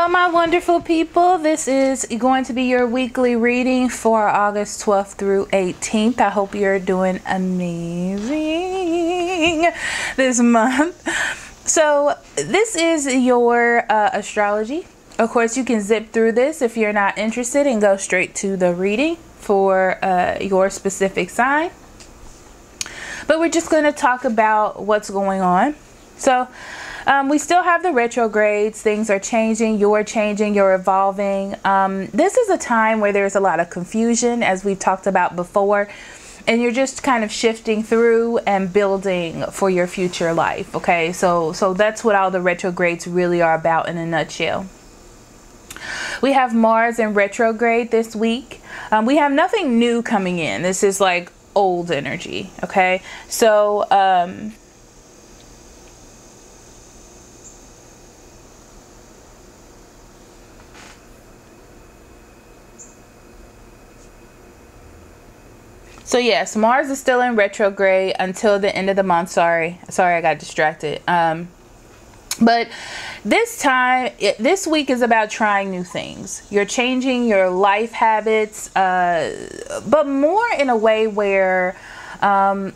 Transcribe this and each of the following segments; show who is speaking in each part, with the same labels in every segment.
Speaker 1: Hello, my wonderful people. This is going to be your weekly reading for August 12th through 18th. I hope you're doing amazing this month. So this is your astrology. Of course, you can zip through this if you're not interested and go straight to the reading for your specific sign. But we're just going to talk about what's going on. So we still have the retrogrades. Things are changing. You're changing. You're evolving. This is a time where there's a lot of confusion, as we've talked about before. And you're just kind of shifting through and building for your future life. Okay, so that's what all the retrogrades really are about in a nutshell. We have Mars in retrograde this week. We have nothing new coming in. This is like old energy. Okay, so so yes, Mars is still in retrograde until the end of the month. Sorry, I got distracted. But this time, this week is about trying new things. You're changing your life habits, but more in a way where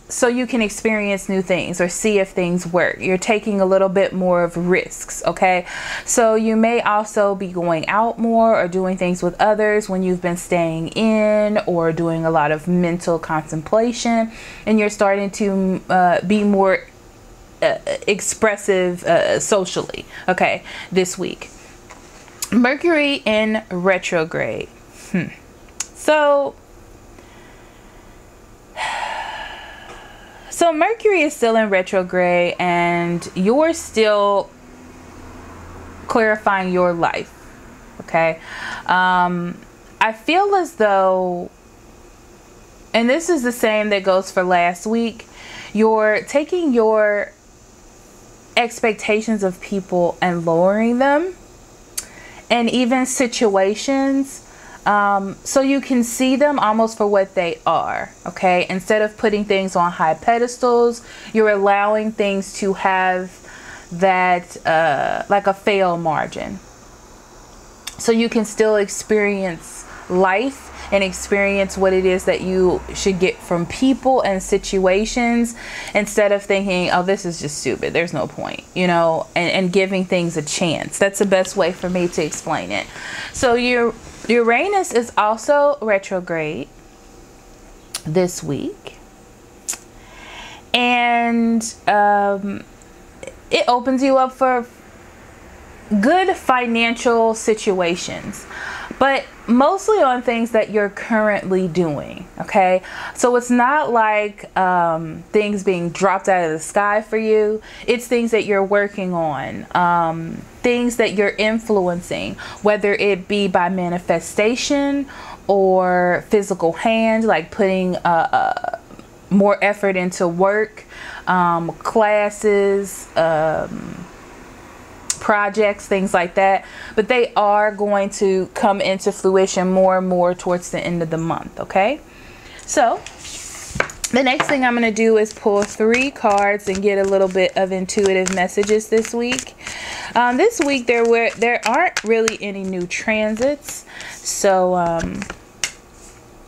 Speaker 1: so you can experience new things or see if things work. You're taking a little bit more of risks, okay? So you may also be going out more or doing things with others when you've been staying in, or doing a lot of mental contemplation, and you're starting to be more expressive socially, okay, this week. Mercury in retrograde. So Mercury is still in retrograde, and you're still clarifying your life, okay? I feel as though, and this is the same that goes for last week, you're taking your expectations of people and lowering them, and even situations, so you can see them almost for what they are, okay? Instead of putting things on high pedestals, you're allowing things to have that like a fail margin, so you can still experience life and experience what it is that you should get from people and situations, instead of thinking, oh, this is just stupid, there's no point, you know, and giving things a chance. That's the best way for me to explain it. So your Uranus is also retrograde this week, and it opens you up for good financial situations, but mostly on things that you're currently doing, okay? So it's not like things being dropped out of the sky for you. It's things that you're working on, things that you're influencing, whether it be by manifestation or physical hand, like putting more effort into work, classes, projects, things like that. But they are going to come into fruition more and more towards the end of the month, okay? So the next thing I'm going to do is pull 3 cards and get a little bit of intuitive messages this week. This week there aren't really any new transits, so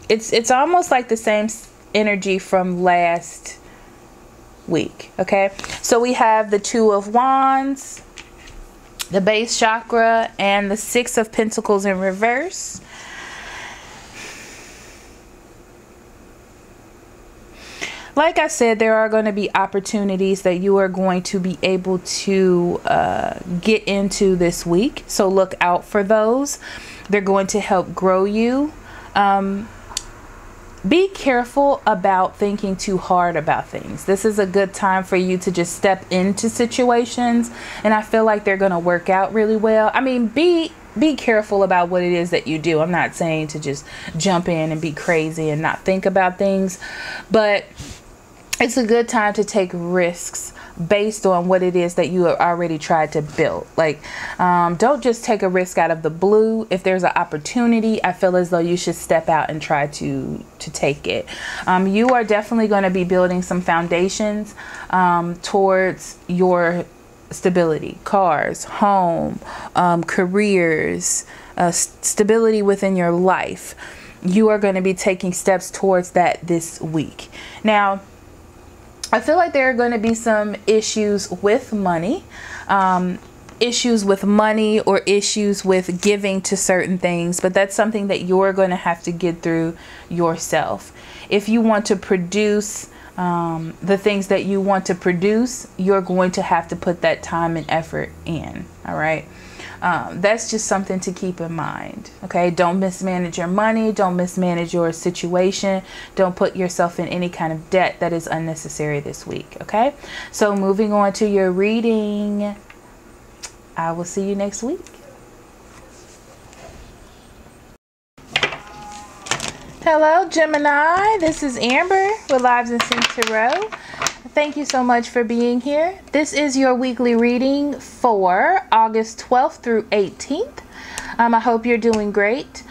Speaker 1: it's almost like the same energy from last week, okay? So we have the 2 of Wands, the base chakra, and the 6 of Pentacles in reverse. Like I said, there are going to be opportunities that you are going to be able to get into this week. So look out for those. They're going to help grow you. Be careful about thinking too hard about things. This is a good time for you to just step into situations, and I feel like they're going to work out really well. I mean, be careful about what it is that you do. I'm not saying to just jump in and be crazy and not think about things, but it's a good time to take risks based on what it is that you have already tried to build. Like, don't just take a risk out of the blue. If there's an opportunity, I feel as though you should step out and try to take it. You are definitely going to be building some foundations towards your stability, cars, home, careers, stability within your life. You are going to be taking steps towards that this week. Now, I feel like there are going to be some issues with money, or issues with giving to certain things, but that's something that you're going to have to get through yourself. If you want to produce the things that you want to produce, you're going to have to put that time and effort in. All right. That's just something to keep in mind. Okay. Don't mismanage your money. Don't mismanage your situation. Don't put yourself in any kind of debt that is unnecessary this week. Okay. So moving on to your reading, I will see you next week. Hello, Gemini. This is Amber with Lives and Sync Tarot. Thank you so much for being here. This is your weekly reading for August 12th through 18th. I hope you're doing great.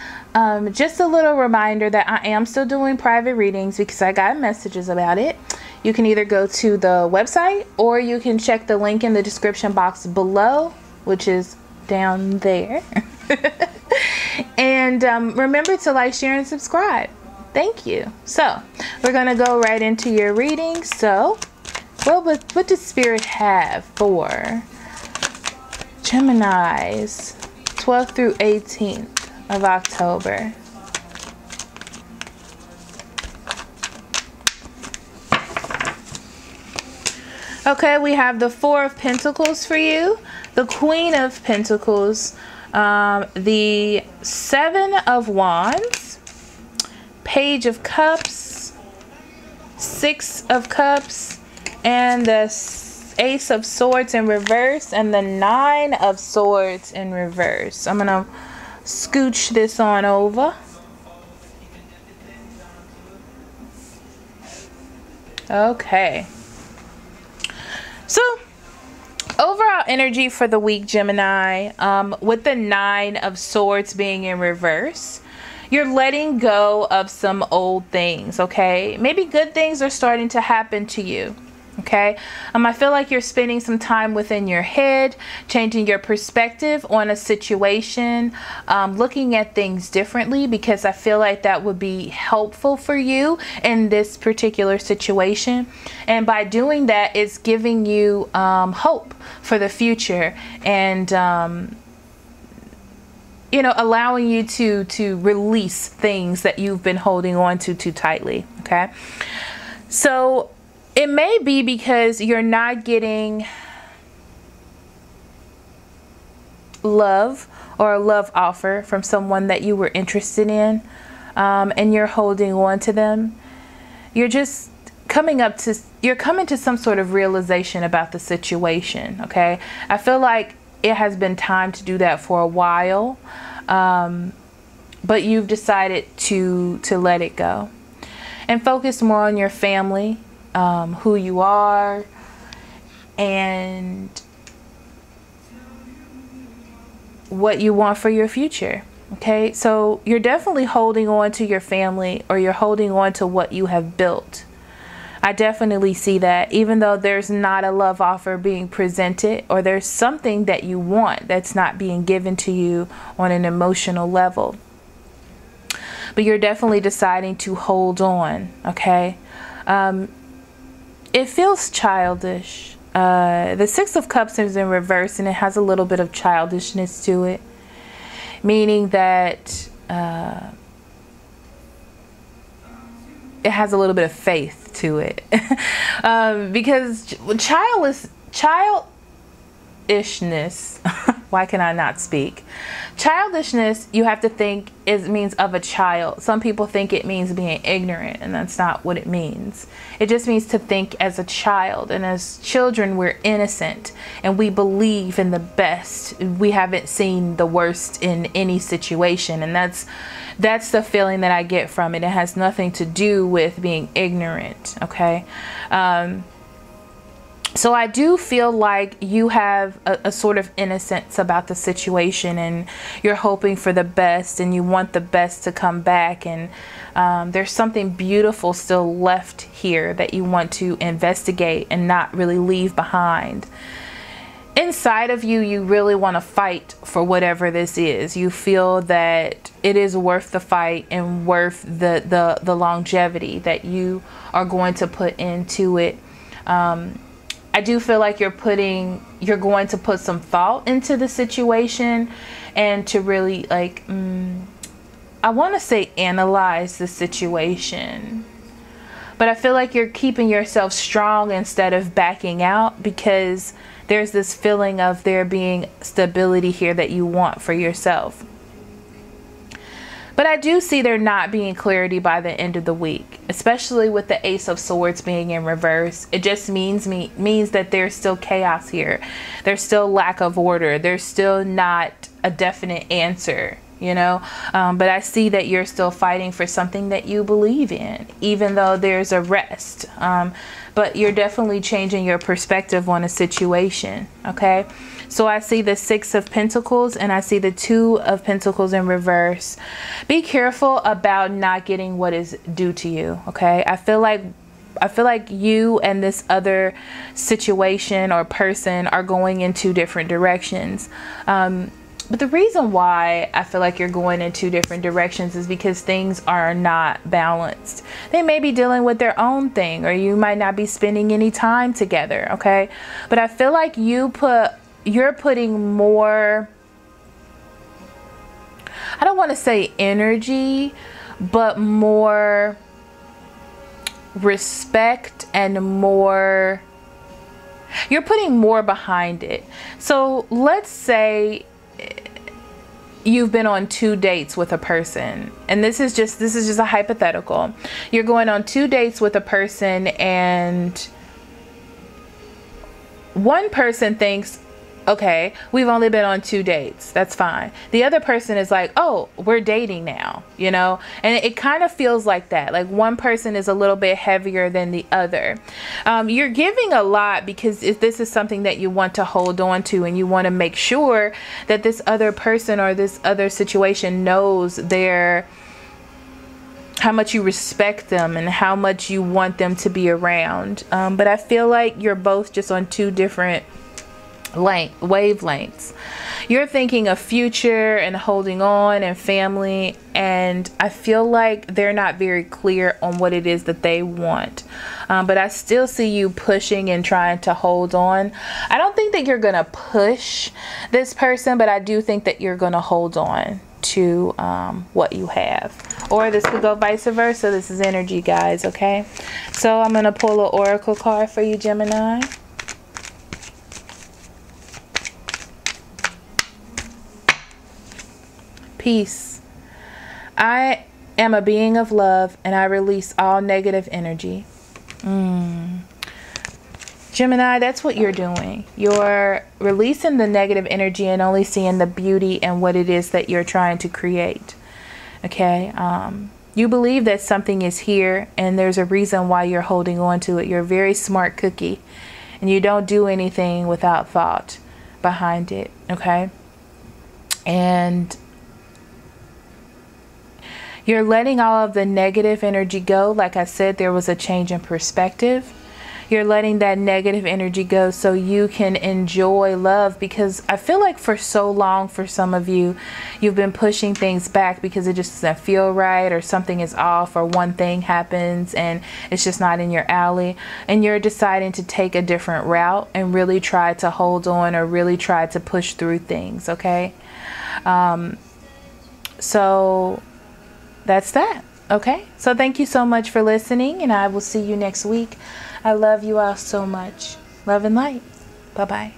Speaker 1: Just a little reminder that I am still doing private readings because I got messages about it. You can either go to the website or you can check the link in the description box below, which is down there. And remember to like, share, and subscribe. Thank you. So we're going to go right into your reading. So what does Spirit have for Gemini's 12th through 18th of October? Okay, we have the Four of Pentacles for you, the Queen of Pentacles, the Seven of Wands, Page of Cups, Six of Cups, and the Ace of Swords in reverse, and the Nine of Swords in reverse. I'm going to scooch this on over. Okay. So, overall energy for the week, Gemini, with the Nine of Swords being in reverse, you're letting go of some old things, okay? Maybe good things are starting to happen to you, okay? I feel like you're spending some time within your head, changing your perspective on a situation, looking at things differently, because I feel like that would be helpful for you in this particular situation. And by doing that, it's giving you hope for the future, and you know, allowing you to release things that you've been holding on to too tightly. Okay, so it may be because you're not getting love or a love offer from someone that you were interested in, and you're holding on to them. You're just coming to some sort of realization about the situation. Okay, I feel like it has been time to do that for a while, but you've decided to let it go and focus more on your family, who you are, and what you want for your future. Okay, so you're definitely holding on to your family, or you're holding on to what you have built. I definitely see that, even though there's not a love offer being presented, or there's something that you want that's not being given to you on an emotional level. But you're definitely deciding to hold on, okay? It feels childish. The Six of Cups is in reverse, and it has a little bit of childishness to it, meaning that it has a little bit of faith to it. Because childishness, why can I not speak? Childishness, you have to think, means of a child. Some people think it means being ignorant, and that's not what it means. It just means to think as a child. And as children, we're innocent, and we believe in the best. We haven't seen the worst in any situation, and that's the feeling that I get from it. It has nothing to do with being ignorant, okay? So I do feel like you have a sort of innocence about the situation, and you're hoping for the best, and you want the best to come back, and there's something beautiful still left here that you want to investigate and not really leave behind. inside of you, you really want to fight for whatever this is. You feel that it is worth the fight and worth the longevity that you are going to put into it. I do feel like you're going to put some thought into the situation and to really, like, I want to say analyze the situation. But I feel like you're keeping yourself strong instead of backing out, because there's this feeling of there being stability here that you want for yourself. But I do see there not being clarity by the end of the week, especially with the Ace of Swords being in reverse. It just means that there's still chaos here. There's still lack of order. There's still not a definite answer, you know. But I see that you're still fighting for something that you believe in, even though there's a rest. But you're definitely changing your perspective on a situation, okay? So I see the Six of Pentacles and I see the Two of Pentacles in reverse. Be careful about not getting what is due to you, okay? I feel like you and this other situation or person are going in two different directions. But the reason why I feel like you're going in two different directions is because things are not balanced. They may be dealing with their own thing, or you might not be spending any time together, okay? But I feel like you're putting more, I don't want to say energy, but more respect and more, you're putting more behind it. So let's say you've been on 2 dates with a person, and this is just a hypothetical. You're going on 2 dates with a person, and one person thinks, okay, we've only been on 2 dates, that's fine. The other person is like, oh, we're dating now, you know? And it kind of feels like that. Like one person is a little bit heavier than the other. You're giving a lot because if this is something that you want to hold on to, and you want to make sure that this other person or this other situation knows how much you respect them and how much you want them to be around. But I feel like you're both just on 2 different wavelengths. You're thinking of future and holding on and family, and I feel like they're not very clear on what it is that they want. But I still see you pushing and trying to hold on. I don't think that you're gonna push this person, but I do think that you're gonna hold on to what you have. Or this could go vice versa. This is energy, guys, okay? So I'm gonna pull an oracle card for you, Gemini. Peace. I am a being of love, and I release all negative energy. Gemini, that's what you're doing. You're releasing the negative energy and only seeing the beauty and what it is that you're trying to create. Okay? You believe that something is here, and there's a reason why you're holding on to it. You're a very smart cookie, and you don't do anything without thought behind it. Okay? And you're letting all of the negative energy go. Like I said, there was a change in perspective. You're letting that negative energy go so you can enjoy love, because I feel like for so long, for some of you, you've been pushing things back because it just doesn't feel right, or something is off, or one thing happens and it's just not in your alley, and you're deciding to take a different route and really try to hold on, or really try to push through things. Okay? So that's that. Okay, so thank you so much for listening, and I will see you next week. I love you all so much. Love and light. Bye-bye.